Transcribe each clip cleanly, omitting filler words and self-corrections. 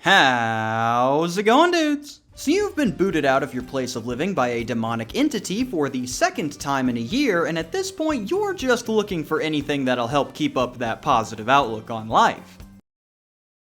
How's it going, dudes? So you've been booted out of your place of living by a demonic entity for the second time in a year, and at this point you're just looking for anything that'll help keep up that positive outlook on life.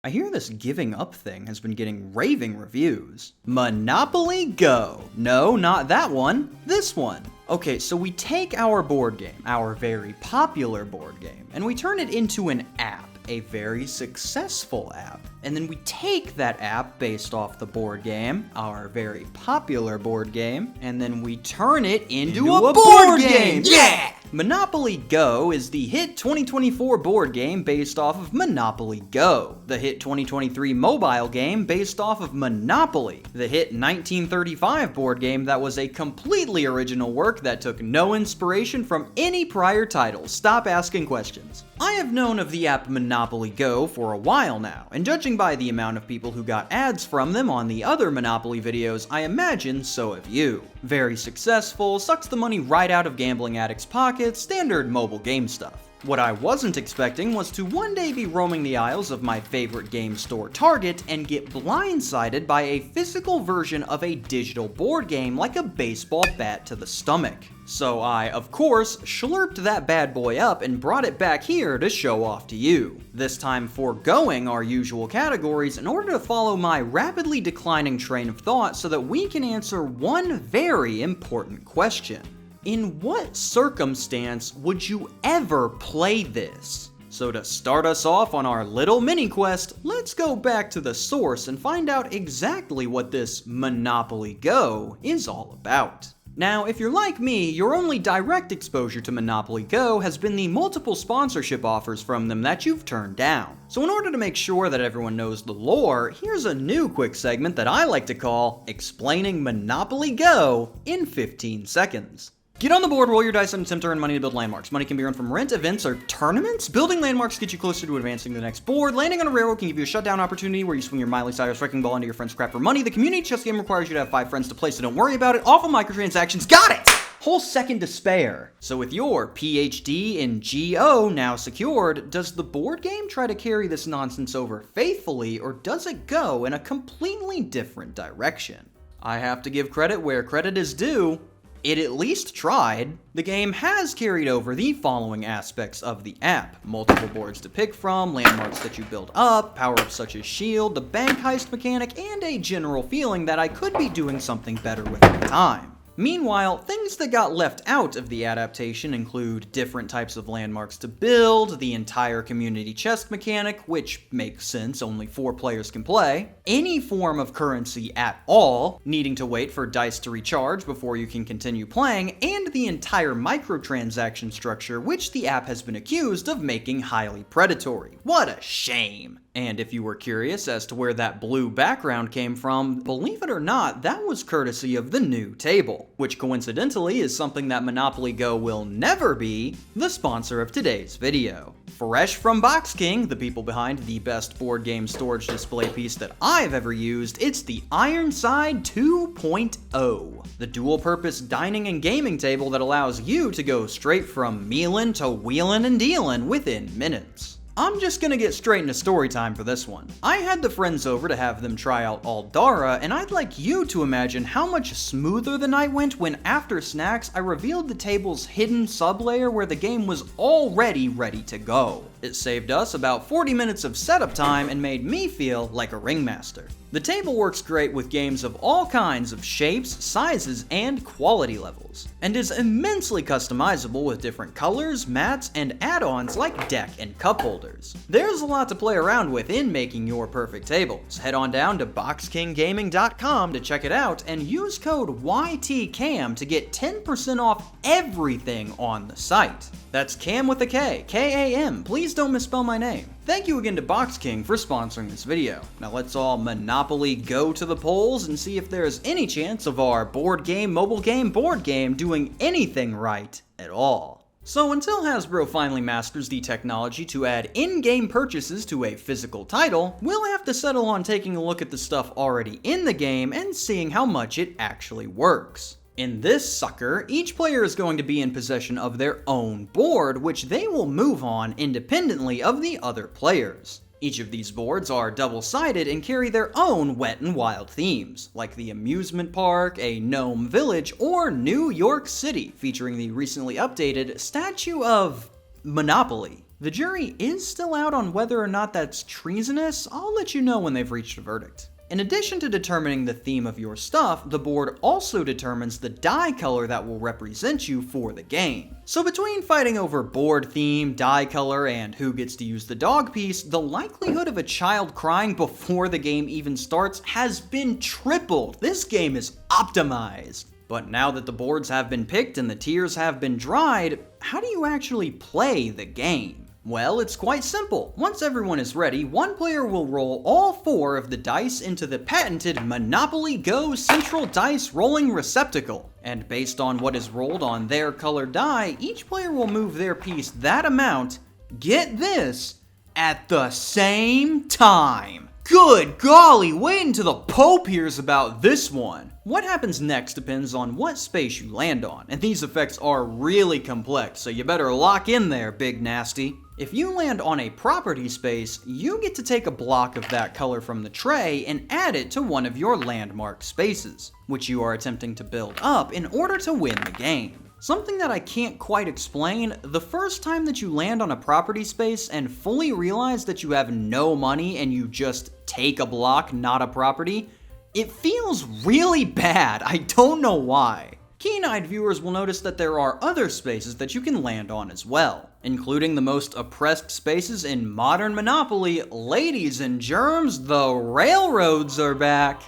I hear this giving up thing has been getting raving reviews. Monopoly Go! No, not that one. This one. Okay, so we take our board game, our very popular board game, and we turn it into an app, a very successful app. And then we take that app based off the board game, our very popular board game, and then we turn it into a board game! Yeah! Monopoly Go is the hit 2024 board game based off of Monopoly Go, the hit 2023 mobile game based off of Monopoly, the hit 1935 board game that was a completely original work that took no inspiration from any prior title. Stop asking questions. I have known of the app Monopoly Go for a while now, and judging by the amount of people who got ads from them on the other Monopoly videos, I imagine so have you. Very successful, sucks the money right out of gambling addicts' pockets, standard mobile game stuff. What I wasn't expecting was to one day be roaming the aisles of my favorite game store Target and get blindsided by a physical version of a digital board game like a baseball bat to the stomach. So I, of course, slurped that bad boy up and brought it back here to show off to you. This time foregoing our usual categories in order to follow my rapidly declining train of thought so that we can answer one very important question. In what circumstance would you ever play this? So to start us off on our little mini quest, let's go back to the source and find out exactly what this Monopoly Go is all about. Now, if you're like me, your only direct exposure to Monopoly Go has been the multiple sponsorship offers from them that you've turned down. So in order to make sure that everyone knows the lore, here's a new quick segment that I like to call Explaining Monopoly Go in 15 seconds. Get on the board, roll your dice, and attempt to earn money to build landmarks. Money can be earned from rent, events, or tournaments. Building landmarks gets you closer to advancing to the next board. Landing on a railroad can give you a shutdown opportunity where you swing your Miley Cyrus wrecking ball into your friend's crap for money. The community chess game requires you to have 5 friends to play, so don't worry about it. Awful microtransactions. Got it! Whole second to spare. So with your PhD in GO now secured, does the board game try to carry this nonsense over faithfully, or does it go in a completely different direction? I have to give credit where credit is due. It at least tried. The game has carried over the following aspects of the app: multiple boards to pick from, landmarks that you build up, power-ups such as shield, the bank heist mechanic, and a general feeling that I could be doing something better with my time. Meanwhile, things that got left out of the adaptation include different types of landmarks to build, the entire community chest mechanic, which makes sense, only 4 players can play, any form of currency at all, needing to wait for dice to recharge before you can continue playing, and the entire microtransaction structure, which the app has been accused of making highly predatory. What a shame! And if you were curious as to where that blue background came from, believe it or not, that was courtesy of the new table, which coincidentally is something that Monopoly Go will never be the sponsor of today's video. Fresh from Box King, the people behind the best board game storage display piece that I've ever used, it's the Ironside 2.0, the dual-purpose dining and gaming table that allows you to go straight from mealin' to wheelin' and dealin' within minutes. I'm just gonna get straight into story time for this one. I had the friends over to have them try out Aldara, and I'd like you to imagine how much smoother the night went when after snacks I revealed the table's hidden sublayer where the game was already ready to go. It saved us about 40 minutes of setup time and made me feel like a ringmaster. The table works great with games of all kinds of shapes, sizes, and quality levels, and is immensely customizable with different colors, mats, and add-ons like deck and cup holders. There's a lot to play around with in making your perfect tables. Head on down to boxkinggaming.com to check it out and use code YTCAM to get 10% off everything on the site. That's Cam with a K, K-A-M. Please don't misspell my name. Thank you again to Box King for sponsoring this video. Now let's all Monopoly Go to the polls and see if there's any chance of our board game, mobile game, board game doing anything right at all. So until Hasbro finally masters the technology to add in-game purchases to a physical title, we'll have to settle on taking a look at the stuff already in the game and seeing how much it actually works. In this sucker, each player is going to be in possession of their own board, which they will move on independently of the other players. Each of these boards are double-sided and carry their own wet and wild themes, like the amusement park, a gnome village, or New York City, featuring the recently updated Statue of Monopoly. The jury is still out on whether or not that's treasonous. I'll let you know when they've reached a verdict. In addition to determining the theme of your stuff, the board also determines the die color that will represent you for the game. So between fighting over board theme, die color, and who gets to use the dog piece, the likelihood of a child crying before the game even starts has been tripled. This game is optimized. But now that the boards have been picked and the tiers have been dried, how do you actually play the game? Well, it's quite simple. Once everyone is ready, one player will roll all 4 of the dice into the patented Monopoly Go central dice rolling receptacle. And based on what is rolled on their colored die, each player will move their piece that amount, get this, at the same time. Good golly, wait until the Pope hears about this one. What happens next depends on what space you land on, and these effects are really complex, so you better lock in there, Big Nasty. If you land on a property space, you get to take a block of that color from the tray and add it to one of your landmark spaces, which you are attempting to build up in order to win the game. Something that I can't quite explain, the first time that you land on a property space and fully realize that you have no money and you just take a block, not a property, it feels really bad. I don't know why. Keen-eyed viewers will notice that there are other spaces that you can land on as well, including the most oppressed spaces in modern Monopoly. Ladies and germs, the railroads are back.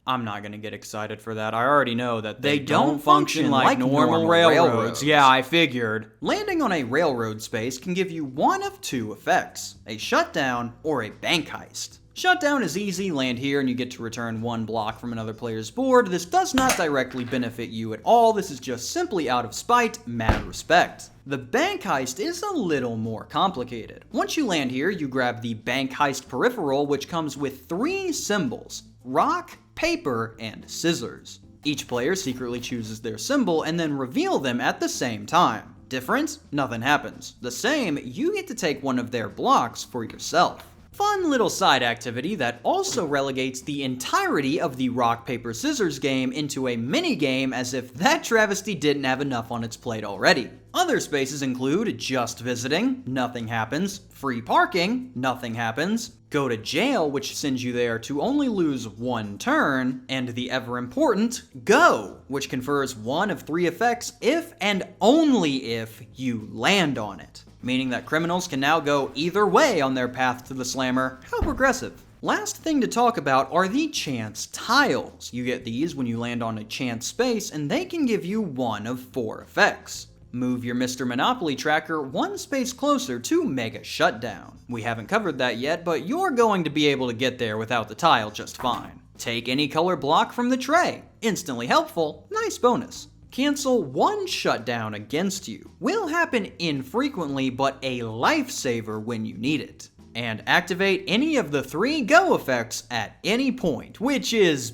I'm not gonna get excited for that. I already know that they don't function like normal railroads. Yeah, I figured. Landing on a railroad space can give you one of 2 effects, a shutdown or a bank heist. Shutdown is easy, land here and you get to return 1 block from another player's board. This does not directly benefit you at all, this is just simply out of spite, mad respect. The bank heist is a little more complicated. Once you land here, you grab the bank heist peripheral, which comes with 3 symbols: rock, paper, and scissors. Each player secretly chooses their symbol and then reveal them at the same time. Difference? Nothing happens. The same, you get to take one of their blocks for yourself. Fun little side activity that also relegates the entirety of the rock, paper, scissors game into a mini game, as if that travesty didn't have enough on its plate already. Other spaces include just visiting, nothing happens, free parking, nothing happens, go to jail, which sends you there to only lose 1 turn, and the ever important go, which confers 1 of 3 effects if and only if you land on it. Meaning that criminals can now go either way on their path to the slammer. How progressive. Last thing to talk about are the chance tiles. You get these when you land on a chance space, and they can give you 1 of 4 effects. Move your Mr. Monopoly tracker 1 space closer to Mega Shutdown. We haven't covered that yet, but you're going to be able to get there without the tile just fine. Take any color block from the tray. Instantly helpful, nice bonus. Cancel 1 shutdown against you. Will happen infrequently, but a lifesaver when you need it. And activate any of the 3 go effects at any point, which is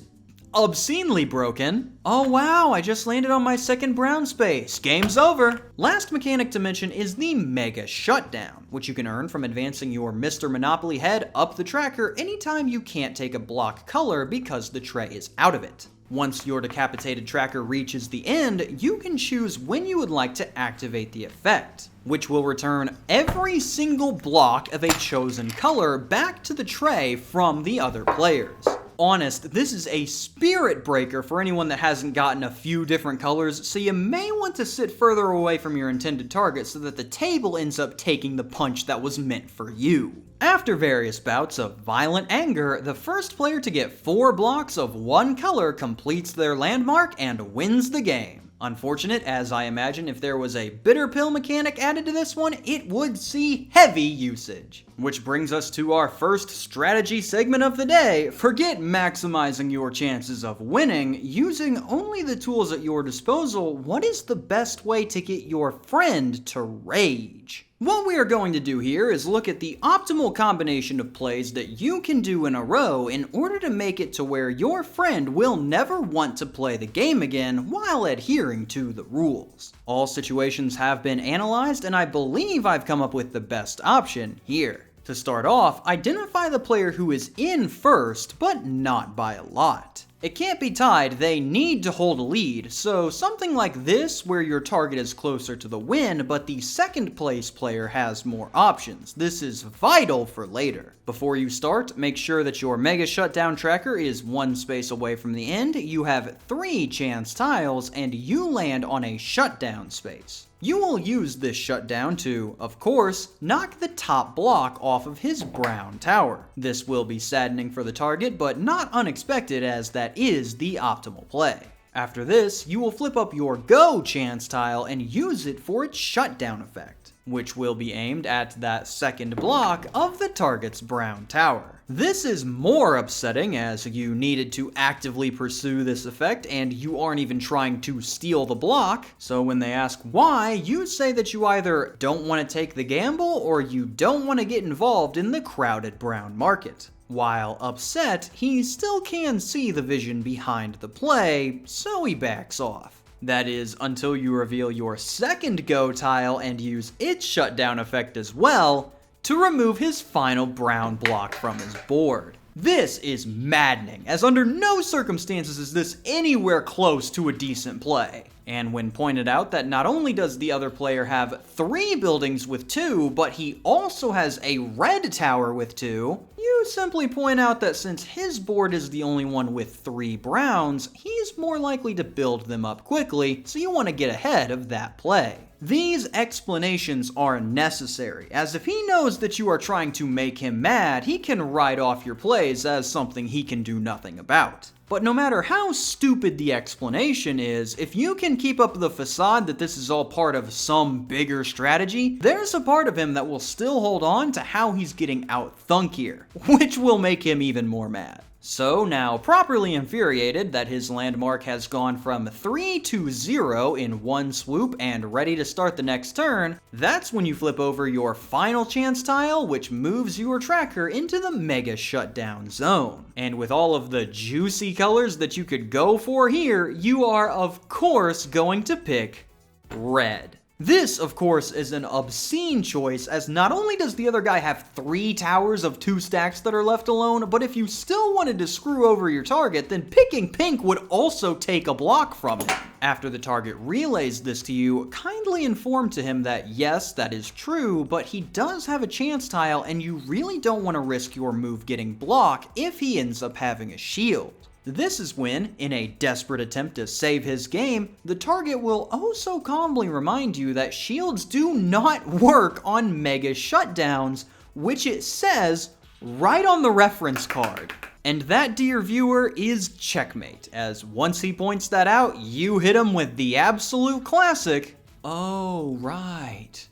obscenely broken. Oh wow, I just landed on my 2nd brown space. Game's over. Last mechanic to mention is the Mega Shutdown, which you can earn from advancing your Mr. Monopoly head up the tracker anytime you can't take a block color because the tray is out of it. Once your decapitated tracker reaches the end, you can choose when you would like to activate the effect, which will return every single block of a chosen color back to the tray from the other players. Honest, this is a spirit breaker for anyone that hasn't gotten a few different colors, so you may want to sit further away from your intended target so that the table ends up taking the punch that was meant for you. After various bouts of violent anger, the first player to get 4 blocks of 1 color completes their landmark and wins the game. Unfortunate, as I imagine if there was a bitter pill mechanic added to this one, it would see heavy usage. Which brings us to our first strategy segment of the day. Forget maximizing your chances of winning. Using only the tools at your disposal, what is the best way to get your friend to rage? What we are going to do here is look at the optimal combination of plays that you can do in a row in order to make it to where your friend will never want to play the game again while adhering to the rules. All situations have been analyzed, and I believe I've come up with the best option here. To start off, identify the player who is in first, but not by a lot. It can't be tied, they need to hold a lead, so something like this where your target is closer to the win, but the second place player has more options. This is vital for later. Before you start, make sure that your Mega Shutdown tracker is one space away from the end, you have 3 chance tiles, and you land on a shutdown space. You will use this shutdown to, of course, knock the top block off of his brown tower. This will be saddening for the target, but not unexpected as that is the optimal play. After this, you will flip up your Go chance tile and use it for its shutdown effect, which will be aimed at that second block of the target's brown tower. This is more upsetting as you needed to actively pursue this effect and you aren't even trying to steal the block, so when they ask why, you say that you either don't want to take the gamble or you don't want to get involved in the crowded brown market. While upset, he still can see the vision behind the play, so he backs off. That is, until you reveal your second Go tile and use its shutdown effect as well to remove his final brown block from his board. This is maddening, as under no circumstances is this anywhere close to a decent play. And when pointed out that not only does the other player have 3 buildings with 2, but he also has a red tower with 2, you simply point out that since his board is the only one with 3 browns, he's more likely to build them up quickly, so you want to get ahead of that play. These explanations are necessary, as if he knows that you are trying to make him mad, he can write off your plays as something he can do nothing about. But no matter how stupid the explanation is, if you can keep up the facade that this is all part of some bigger strategy, there's a part of him that will still hold on to how he's getting out-thunk here, which will make him even more mad. So now, properly infuriated that his landmark has gone from 3 to 0 in one swoop and ready to start the next turn, that's when you flip over your final chance tile, which moves your tracker into the Mega Shutdown zone. And with all of the juicy colors that you could go for here, you are of course going to pick red. This, of course, is an obscene choice, as not only does the other guy have 3 towers of 2 stacks that are left alone, but if you still wanted to screw over your target, then picking pink would also take a block from him. After the target relays this to you, kindly inform to him that yes, that is true, but he does have a chance tile and you really don't want to risk your move getting blocked if he ends up having a shield. This is when, in a desperate attempt to save his game, the target will oh so calmly remind you that shields do not work on Mega Shutdowns, which it says right on the reference card. And that, dear viewer, is checkmate, as once he points that out, you hit him with the absolute classic, "Oh, right."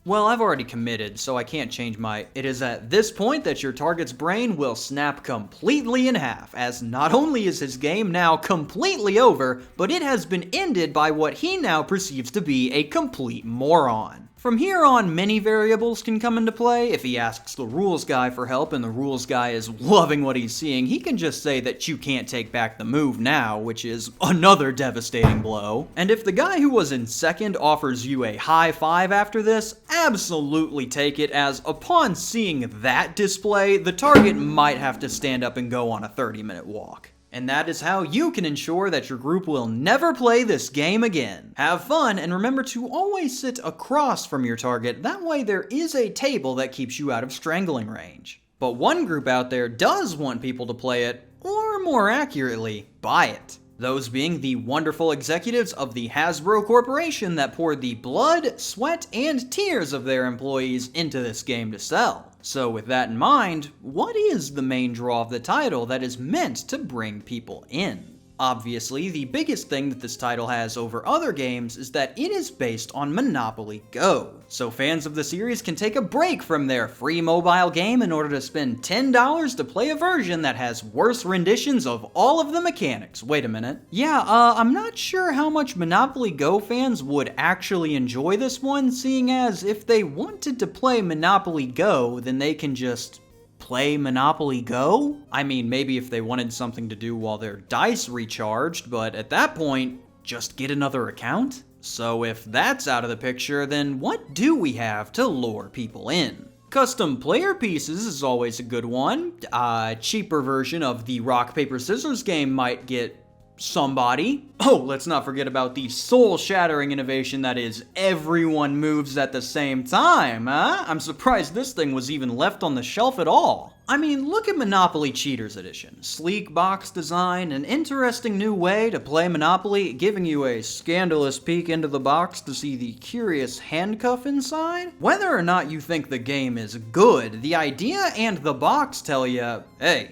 Well, I've already committed, so I can't change my... It is at this point that your target's brain will snap completely in half, as not only is his game now completely over, but it has been ended by what he now perceives to be a complete moron. From here on, many variables can come into play. If he asks the rules guy for help and the rules guy is loving what he's seeing, he can just say that you can't take back the move now, which is another devastating blow. And if the guy who was in second offers you a high five after this, absolutely take it, as upon seeing that display, the target might have to stand up and go on a 30-minute walk. And that is how you can ensure that your group will never play this game again. Have fun, and remember to always sit across from your target, that way there is a table that keeps you out of strangling range. But one group out there does want people to play it, or more accurately, buy it. Those being the wonderful executives of the Hasbro Corporation that poured the blood, sweat, and tears of their employees into this game to sell. So with that in mind, what is the main draw of the title that is meant to bring people in? Obviously, the biggest thing that this title has over other games is that it is based on Monopoly Go. So fans of the series can take a break from their free mobile game in order to spend $10 to play a version that has worse renditions of all of the mechanics. Wait a minute. Yeah, I'm not sure how much Monopoly Go fans would actually enjoy this one, seeing as if they wanted to play Monopoly Go, then they can just play Monopoly Go? I mean, maybe if they wanted something to do while their dice recharged, but at that point, just get another account? So if that's out of the picture, then what do we have to lure people in? Custom player pieces is always a good one. A cheaper version of the rock, paper, scissors game might get somebody. Oh, let's not forget about the soul-shattering innovation that is everyone moves at the same time, huh? I'm surprised this thing was even left on the shelf at all. I mean, look at Monopoly Cheaters Edition. Sleek box design, an interesting new way to play Monopoly, giving you a scandalous peek into the box to see the curious handcuff inside. Whether or not you think the game is good, the idea and the box tell you, hey,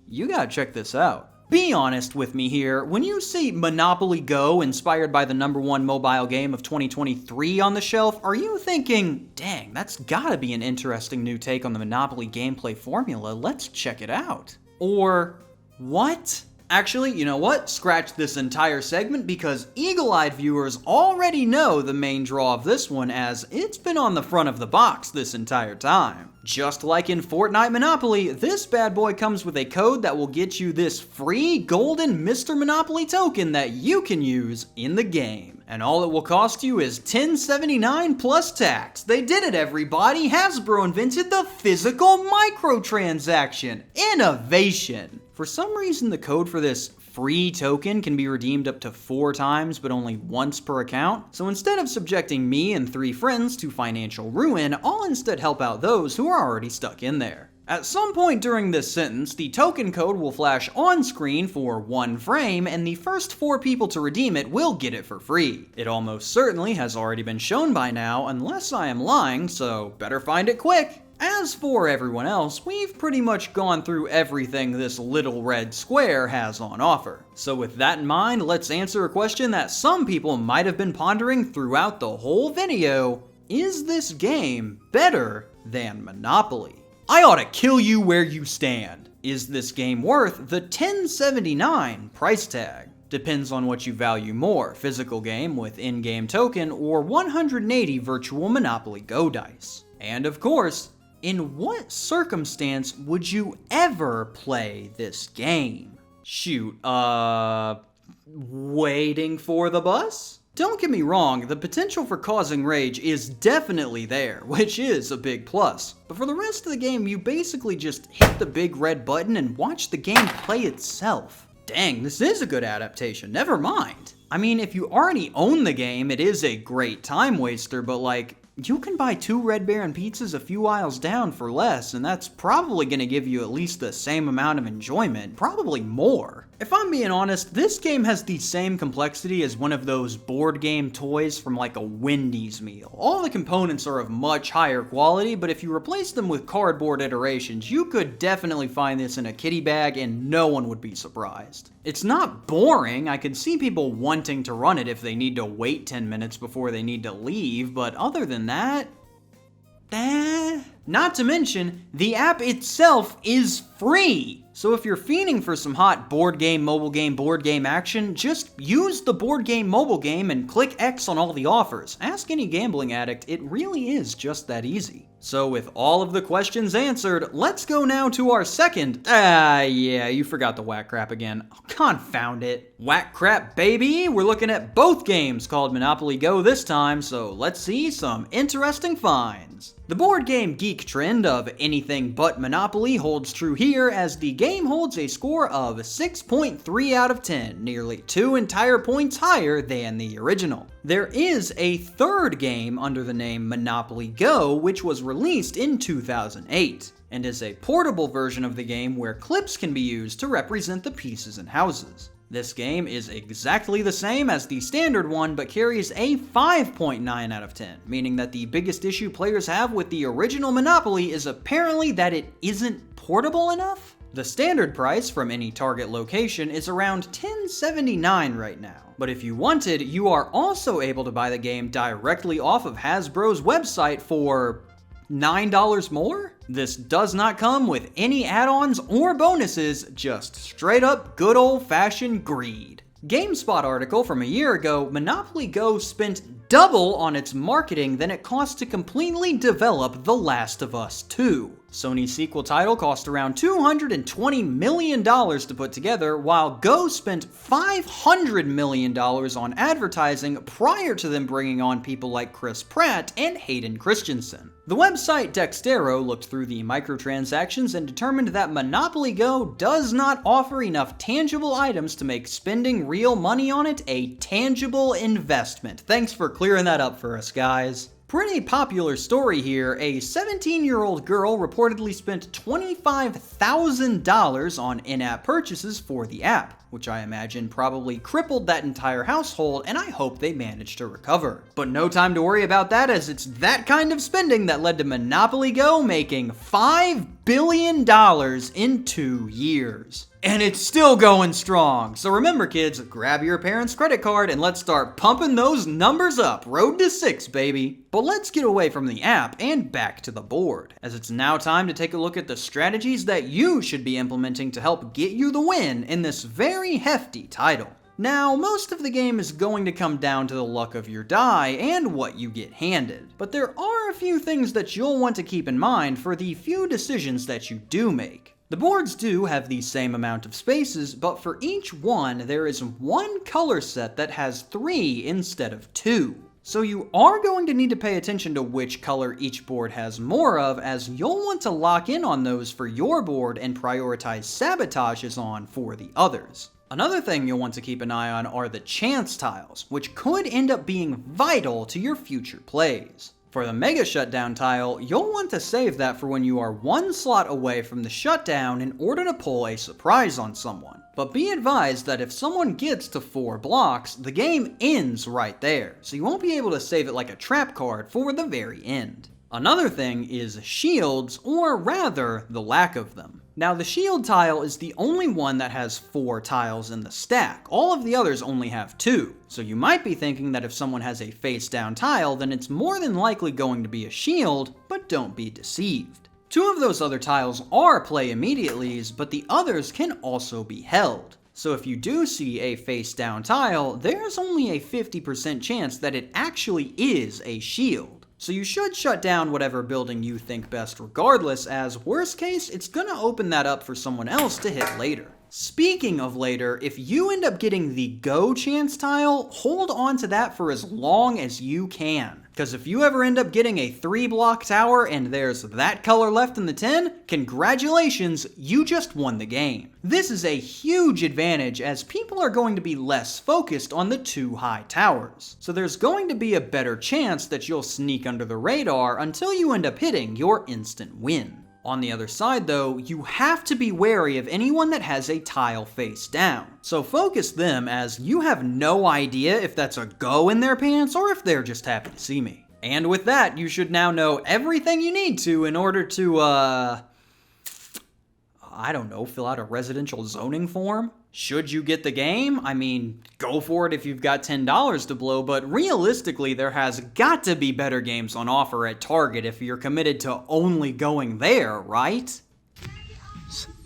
you gotta check this out. Be honest with me here, when you see Monopoly Go inspired by the #1 mobile game of 2023 on the shelf, are you thinking, dang, that's gotta be an interesting new take on the Monopoly gameplay formula, let's check it out? Or, what? Actually, you know what? Scratch this entire segment because eagle-eyed viewers already know the main draw of this one, as it's been on the front of the box this entire time. Just like in Fortnite Monopoly, this bad boy comes with a code that will get you this free golden Mr. Monopoly token that you can use in the game. And all it will cost you is $10.79 plus tax. They did it, everybody! Hasbro invented the Physical Microtransaction. Innovation! For some reason, the code for this free token can be redeemed up to 4 times, but only once per account. So instead of subjecting me and 3 friends to financial ruin, I'll instead help out those who are already stuck in there. At some point during this sentence, the token code will flash on screen for 1 frame, and the first 4 people to redeem it will get it for free. It almost certainly has already been shown by now, unless I am lying, so better find it quick. As for everyone else, we've pretty much gone through everything this little red square has on offer. So with that in mind, let's answer a question that some people might have been pondering throughout the whole video. Is this game better than Monopoly? I ought to kill you where you stand. Is this game worth the $10.79 price tag? Depends on what you value more, physical game with in-game token or 180 virtual Monopoly Go dice. And of course, in what circumstance would you ever play this game? Shoot, waiting for the bus? Don't get me wrong, the potential for causing rage is definitely there, which is a big plus. But for the rest of the game, you basically just hit the big red button and watch the game play itself. Dang, this is a good adaptation, never mind. I mean, if you already own the game, it is a great time waster, but like, you can buy 2 Red Baron pizzas a few aisles down for less, and that's probably going to give you at least the same amount of enjoyment, probably more. If I'm being honest, this game has the same complexity as one of those board game toys from like a Wendy's meal. All the components are of much higher quality, but if you replace them with cardboard iterations, you could definitely find this in a kitty bag and no one would be surprised. It's not boring. I could see people wanting to run it if they need to wait 10 minutes before they need to leave, but other than that, not to mention, the app itself is free. So if you're fiending for some hot board game, board game action, just use the board game, mobile game and click X on all the offers. Ask any gambling addict, it really is just that easy. So with all of the questions answered, let's go now to our second, yeah, you forgot the whack crap again. Oh, confound it. Whack crap, baby! We're looking at both games called Monopoly Go this time, so let's see some interesting finds. The board game geek trend of anything but Monopoly holds true here, as the game holds a score of 6.3 out of 10, nearly 2 entire points higher than the original. There is a third game under the name Monopoly Go, which was released in 2008, and is a portable version of the game where clips can be used to represent the pieces and houses. This game is exactly the same as the standard one, but carries a 5.9 out of 10, meaning that the biggest issue players have with the original Monopoly is apparently that it isn't portable enough. The standard price from any target location is around $10.79 right now, but if you wanted, you are also able to buy the game directly off of Hasbro's website for $9 more? This does not come with any add-ons or bonuses, just straight up good old-fashioned greed. GameSpot article from a year ago, Monopoly Go spent double on its marketing than it cost to completely develop The Last of Us 2. Sony's sequel title cost around $220 million to put together, while Go spent $500 million on advertising prior to them bringing on people like Chris Pratt and Hayden Christensen. The website Dextero looked through the microtransactions and determined that Monopoly Go does not offer enough tangible items to make spending real money on it a tangible investment. Thanks for clearing that up for us, guys. Pretty popular story here. A 17-year-old girl reportedly spent $25,000 on in-app purchases for the app, which I imagine probably crippled that entire household, and I hope they managed to recover. But no time to worry about that, as it's that kind of spending that led to Monopoly Go making $5 billion in 2 years. And it's still going strong. So remember, kids, grab your parents' credit card and let's start pumping those numbers up. Road to 6, baby. But let's get away from the app and back to the board, as it's now time to take a look at the strategies that you should be implementing to help get you the win in this very hefty title. Now, most of the game is going to come down to the luck of your die and what you get handed, but there are a few things that you'll want to keep in mind for the few decisions that you do make. The boards do have the same amount of spaces, but for each one, there is one color set that has 3 instead of 2. So you are going to need to pay attention to which color each board has more of, as you'll want to lock in on those for your board and prioritize sabotages on for the others. Another thing you'll want to keep an eye on are the chance tiles, which could end up being vital to your future plays. For the Mega Shutdown tile, you'll want to save that for when you are 1 slot away from the shutdown in order to pull a surprise on someone. But be advised that if someone gets to 4 blocks, the game ends right there, so you won't be able to save it like a trap card for the very end. Another thing is shields, or rather, the lack of them. Now, the shield tile is the only one that has 4 tiles in the stack. All of the others only have 2. So you might be thinking that if someone has a face down tile, then it's more than likely going to be a shield, but don't be deceived. 2 of those other tiles are play immediatelys, but the others can also be held. So if you do see a face down tile, there's only a 50% chance that it actually is a shield. So you should shut down whatever building you think best regardless, as worst case, it's gonna open that up for someone else to hit later. Speaking of later, if you end up getting the Go chance tile, hold on to that for as long as you can. Because if you ever end up getting a 3-block tower and there's that color left in the 10, congratulations, you just won the game. This is a huge advantage as people are going to be less focused on the 2 high towers. So there's going to be a better chance that you'll sneak under the radar until you end up hitting your instant win. On the other side though, you have to be wary of anyone that has a tile face down. So focus them, as you have no idea if that's a go in their pants or if they're just happy to see me. And with that, you should now know everything you need to in order to, I don't know, fill out a residential zoning form? Should you get the game? I mean, go for it if you've got $10 to blow, but realistically, there has got to be better games on offer at Target if you're committed to only going there, right?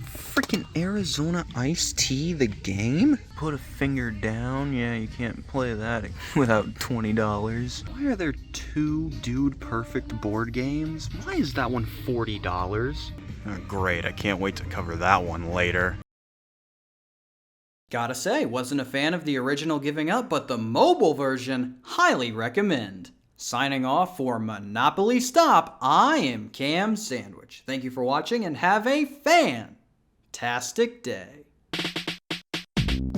Freaking Arizona iced tea, the game? Put a finger down, yeah, you can't play that without $20. Why are there 2 Dude Perfect board games? Why is that one $40? Oh, great, I can't wait to cover that one later. Gotta say, wasn't a fan of the original giving up, but the mobile version, highly recommend. Signing off for Monopoly Stop, I am KamSandwich. Thank you for watching and have a fantastic day.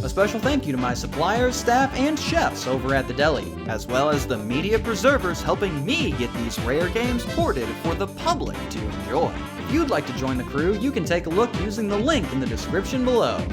A special thank you to my suppliers, staff, and chefs over at the deli, as well as the media preservers helping me get these rare games ported for the public to enjoy. If you'd like to join the crew, you can take a look using the link in the description below.